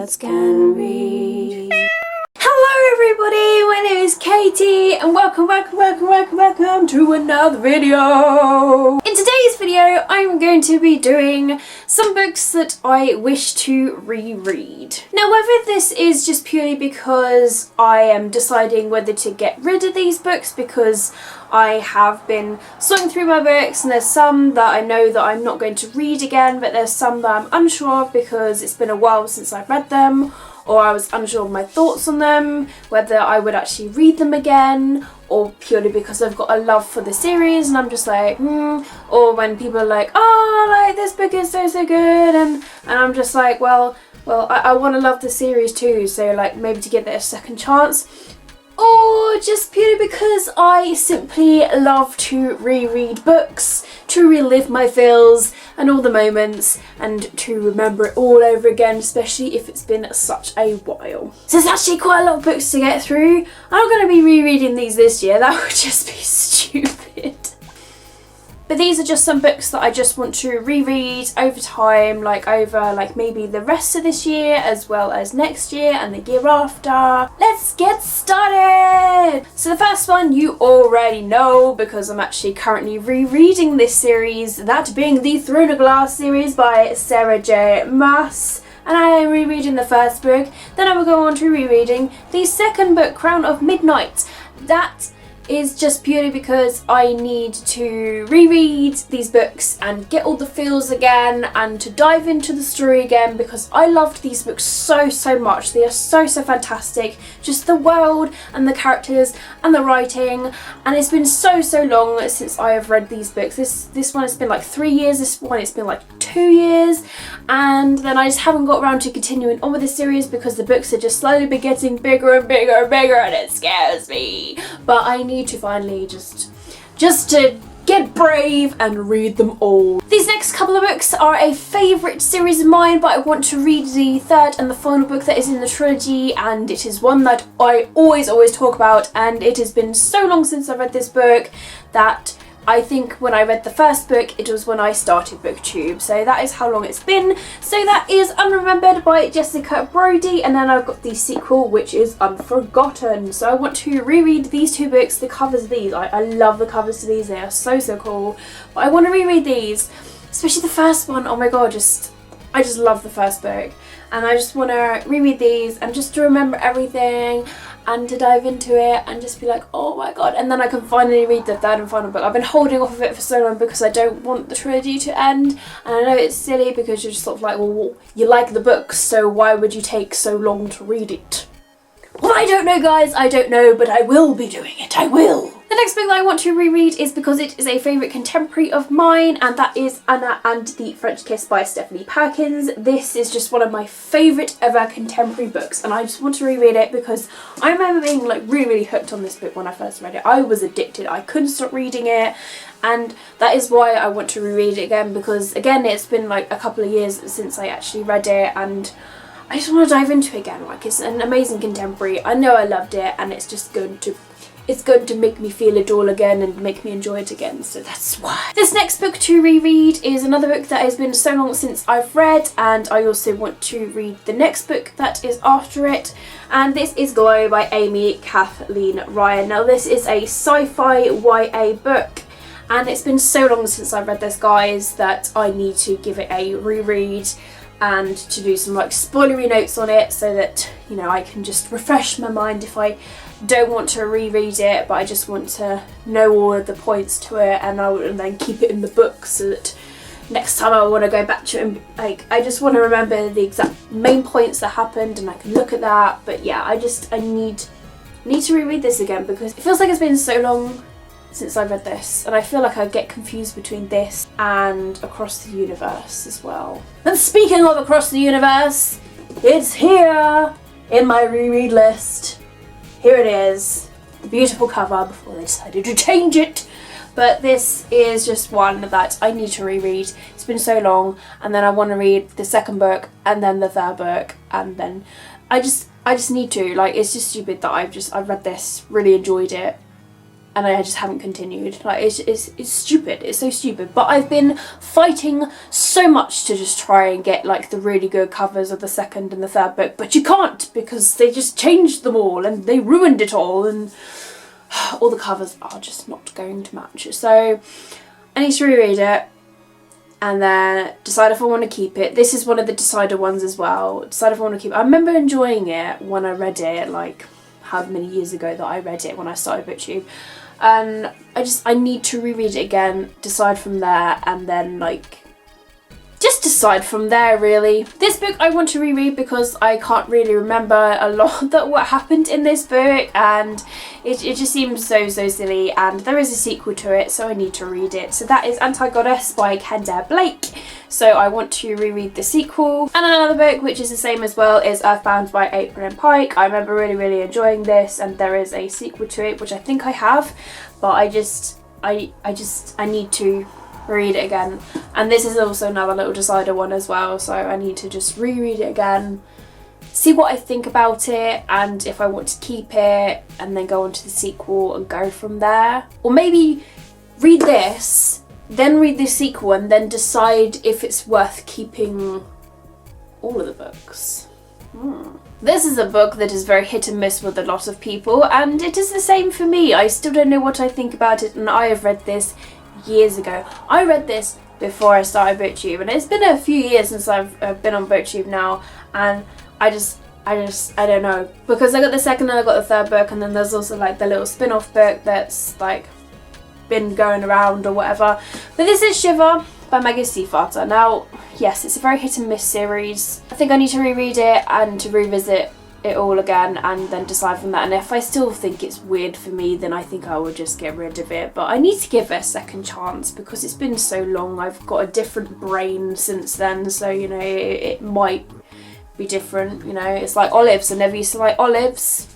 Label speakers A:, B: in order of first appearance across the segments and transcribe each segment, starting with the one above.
A: Girls Can Read. Hello everybody, my name is Katie and welcome to another video. In today's video I'm going to be doing some books that I wish to reread. Now whether this is just purely because I am deciding whether to get rid of these books because I have been sorting through my books and there's some that I know that I'm not going to read again, but there's some that I'm unsure of because it's been a while since I've read them, or I was unsure of my thoughts on them, whether I would actually read them again, or purely because I've got a love for the series and I'm just like, or when people are like, oh, like this book is so good, and I'm just like, well, I want to love the series too, so like maybe to give it a second chance. Or just purely because I simply love to reread books, to relive my feels and all the moments, and to remember it all over again, especially if it's been such a while. So there's actually quite a lot of books to get through. I'm not going to be rereading these this year, that would just be stupid. But these are just some books that I just want to reread over time, like over maybe the rest of this year as well as next year and the year after. Let's get started! So the first one you already know because I'm actually currently rereading this series, that being the Throne of Glass series by Sarah J Maas. And I am rereading the first book, then I will go on to rereading the second book, Crown of Midnight. That is just purely because I need to reread these books and get all the feels again and to dive into the story again because I loved these books so much. They are so fantastic. Just the world and the characters and the writing, and it's been so long since I have read these books. This one it's been like 3 years, this one it's been like 2 years, and then I just haven't got around to continuing on with the series because the books are just slowly been getting bigger and bigger and it scares me. But I need to finally just to get brave and read them all. These next couple of books are a favourite series of mine, but I want to read the third and the final book that is in the trilogy, and it is one that I always talk about, and it has been so long since I read this book that I think when I read the first book, it was when I started BookTube. So that is how long it's been. So that is Unremembered by Jessica Brody. And then I've got the sequel, which is Unforgotten. So I want to reread these two books. The covers of these, I love the covers of these. They are so cool. But I want to reread these, especially the first one. Oh my God, I just love the first book. And I just want to reread these and just to remember everything and to dive into it and just be like, oh my God. And then I can finally read the third and final book. I've been holding off of it for so long because I don't want the trilogy to end. And I know it's silly because you're just sort of like, well, you like the books, so why would you take so long to read it? Well, I don't know, guys. I don't know, but I will be doing it. I will. The next book that I want to reread is because it is a favourite contemporary of mine, and that is Anna and the French Kiss by Stephanie Perkins. This is just one of my favourite ever contemporary books, and I just want to reread it because I remember being like really hooked on this book when I first read it. I was addicted. I couldn't stop reading it, and that is why I want to reread it again because, again, it's been like a couple of years since I actually read it, and I just want to dive into it again. Like, it's an amazing contemporary. I know I loved it, and it's just going to make me feel it all again and make me enjoy it again, so that's why. This next book to reread is another book that has been so long since I've read, and I also want to read the next book that is after it, and this is Glow by Amy Kathleen Ryan. Now this is a sci-fi YA book, and it's been so long since I've read this, guys, that I need to give it a reread and to do some like spoilery notes on it so that, you know, I can just refresh my mind if I don't want to reread it, but I just want to know all of the points to it, and then keep it in the book so that next time I want to go back to it and like I just want to remember the exact main points that happened and I can look at that. But yeah, I need to reread this again because it feels like it's been so long since I read this, and I feel like I get confused between this and Across the Universe as well. And speaking of Across the Universe, it's here in my reread list. Here it is, the beautiful cover before they decided to change it. But this is just one that I need to reread. It's been so long, and then I want to read the second book and then the third book, and then I just need to. Like, it's just stupid that I've read this, really enjoyed it, and I just haven't continued. Like, it's stupid. It's so stupid. But I've been fighting so so much to just try and get like the really good covers of the second and the third book, but you can't because they just changed them all and they ruined it all, and all the covers are just not going to match. So I need to reread it and then decide if I want to keep it. This is one of the decider ones as well. Decide if I want to keep it. I remember enjoying it when I read it, like how many years ago that I read it when I started BookTube. And I need to reread it again, decide from there, and then like just decide from there really. This book I want to reread because I can't really remember a lot that what happened in this book, and it just seems so silly, and there is a sequel to it, so I need to read it. So that is Anti-Goddess by Kendare Blake. So I want to reread the sequel. And another book which is the same as well is Earthbound by April M. Pike. I remember really enjoying this, and there is a sequel to it which I think I have, but I need to read it again. And this is also another little decider one as well, so I need to just reread it again, see what I think about it, and if I want to keep it, and then go on to the sequel and go from there. Or maybe read this, then read the sequel, and then decide if it's worth keeping all of the books. This is a book that is very hit and miss with a lot of people, and it is the same for me. I still don't know what I think about it, and I have read this years ago. I read this before I started BookTube, and it's been a few years since I've been on BookTube now, and I don't know, because I got the second and I got the third book, and then there's also like the little spin-off book that's like been going around or whatever. But this is Shiver by Maggie Stiefvater. Now, yes, it's a very hit and miss series. I think I need to reread it and to revisit it all again and then decide from that. And if I still think it's weird for me, then I think I will just get rid of it. But I need to give it a second chance because it's been so long. I've got a different brain since then, so you know, it might be different. You know, it's like olives. I never used to like olives.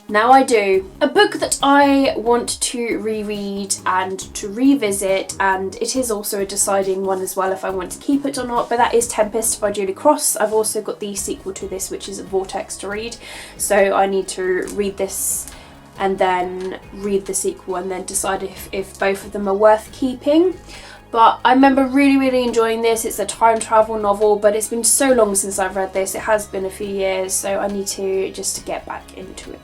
A: Now I do. A book that I want to reread and to revisit, and it is also a deciding one as well if I want to keep it or not, but that is Tempest by Julie Cross. I've also got the sequel to this, which is Vortex, to read, so I need to read this and then read the sequel and then decide if both of them are worth keeping. But I remember really enjoying this. It's a time travel novel, but it's been so long since I've read this. It has been a few years, so I need to just get back into it.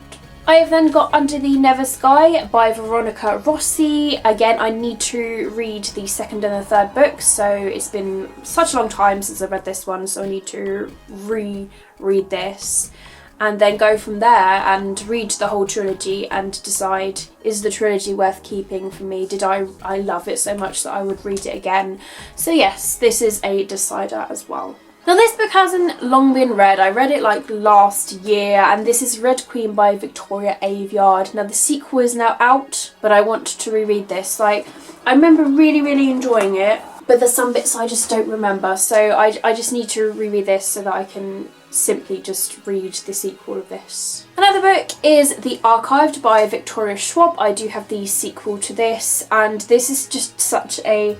A: I have then got Under the Never Sky by Veronica Rossi. Again, I need to read the second and the third books, so it's been such a long time since I've read this one, so I need to reread this and then go from there and read the whole trilogy and decide, is the trilogy worth keeping for me? Did I love it so much that I would read it again? So yes, this is a decider as well. Now this book hasn't long been read. I read it like last year, and this is Red Queen by Victoria Aveyard. Now the sequel is now out, but I want to reread this. Like, I remember really enjoying it, but there's some bits I just don't remember, so I just need to reread this so that I can simply just read the sequel of this. Another book is The Archived by Victoria Schwab. I do have the sequel to this, and this is just such a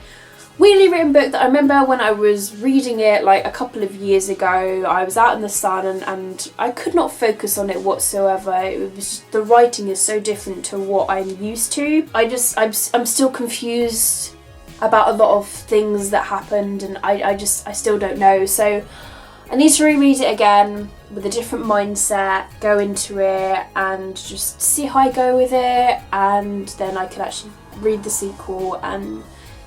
A: weirdly written book that I remember when I was reading it like a couple of years ago. I was out in the sun and I could not focus on it whatsoever. It was, the writing is so different to what I'm used to. I'm still confused about a lot of things that happened, and I still don't know. So I need to reread it again with a different mindset, go into it and just see how I go with it, and then I can actually read the sequel and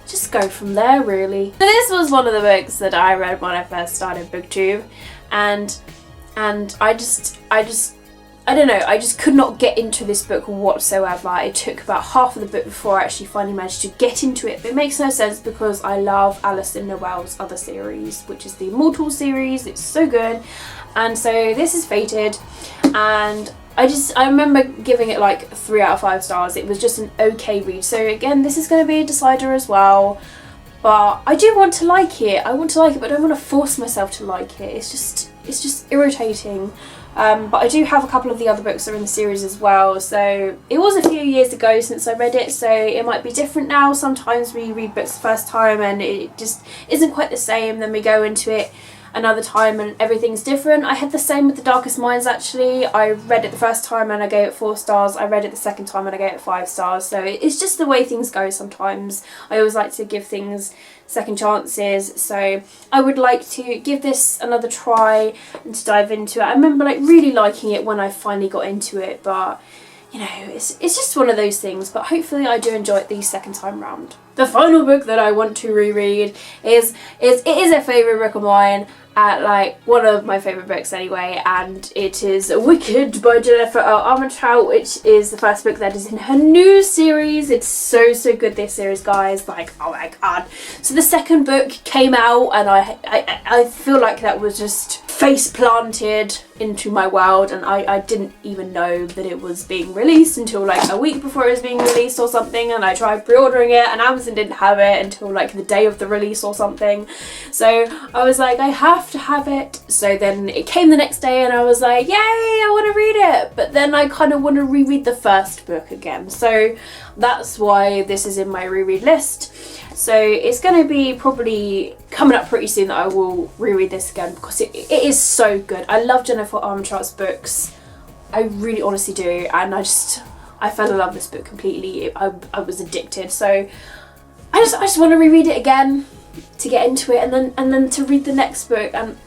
A: just go from there really. So this was one of the books that I read when I first started BookTube, and I don't know, I just could not get into this book whatsoever. It took about half of the book before I actually finally managed to get into it, but it makes no sense because I love Alison Noel's other series, which is the Immortal series. It's so good, and so this is Fated, and I remember giving it like 3 out of 5 stars. It was just an okay read. So again, this is going to be a decider as well, but I do want to like it. I want to like it, but I don't want to force myself to like it. It's just irritating. But I do have a couple of the other books that are in the series as well. So it was a few years ago since I read it, so it might be different now. Sometimes we read books the first time and it just isn't quite the same. Then we go into it another time and everything's different. I had the same with The Darkest Minds actually. I read it the first time and I gave it 4 stars. I read it the second time and I gave it 5 stars. So it's just the way things go sometimes. I always like to give things second chances, so I would like to give this another try and to dive into it. I remember like really liking it when I finally got into it, but you know, it's just one of those things, but hopefully I do enjoy it the second time round. The final book that I want to reread is a favourite book of mine, like one of my favourite books anyway, and it is Wicked by Jennifer L. Armentrout, which is the first book that is in her new series. It's so good, this series, guys, like oh my god. So the second book came out and I feel like that was just face planted into my world, and I didn't even know that it was being released until like a week before it was being released or something, and I tried pre-ordering it and Amazon didn't have it until like the day of the release or something. So I was like, I have to have it. So then it came the next day and I was like, yay, I want to read it, but then I kind of want to reread the first book again, so that's why this is in my reread list. So it's going to be probably coming up pretty soon that I will reread this again, because it is so good. I love Jennifer Armentrout's books, I really honestly do, and I fell in love with this book completely. I was addicted, so I just want to reread it again to get into it, and then to read the next book, and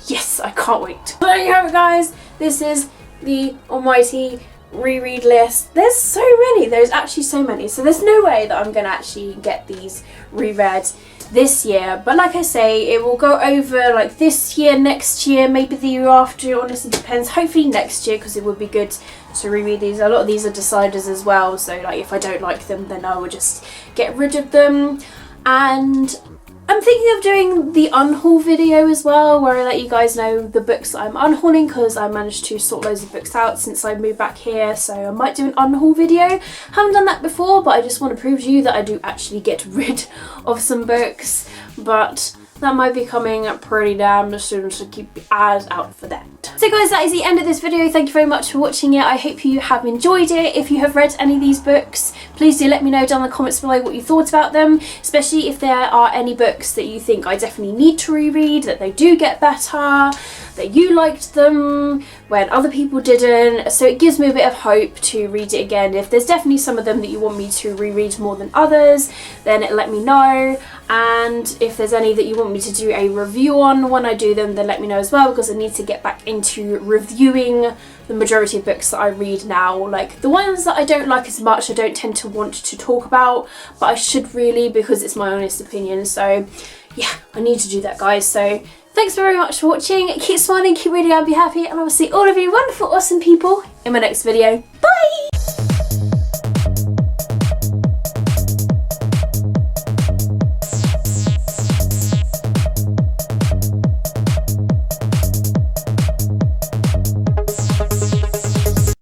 A: yes, I can't wait. So there you have it, guys. This is the almighty reread list. There's so many, there's actually so many, so there's no way that I'm gonna actually get these reread this year, but like I say, it will go over like this year, next year, maybe the year after. It honestly depends. Hopefully next year, because it would be good to reread these. A lot of these are deciders as well, so like if I don't like them then I will just get rid of them. And I'm thinking of doing the unhaul video as well, where I let you guys know the books that I'm unhauling, because I managed to sort loads of books out since I moved back here, so I might do an unhaul video. Haven't done that before, but I just want to prove to you that I do actually get rid of some books, but that might be coming pretty damn soon, so keep your eyes out for that. So guys, that is the end of this video. Thank you very much for watching it. I hope you have enjoyed it. If you have read any of these books, please do let me know down in the comments below what you thought about them, especially if there are any books that you think I definitely need to reread, that they do get better, that you liked them when other people didn't, so it gives me a bit of hope to read it again. If there's definitely some of them that you want me to reread more than others, then let me know, and if there's any that you want me to do a review on when I do them, then let me know as well, because I need to get back into reviewing the majority of books that I read now. Like the ones that I don't like as much, I don't tend to want to talk about, but I should really, because it's my honest opinion. So yeah, I need to do that, guys. So thanks very much for watching. Keep smiling, keep reading, I'll be happy, and I will see all of you wonderful, awesome people in my next video. Bye!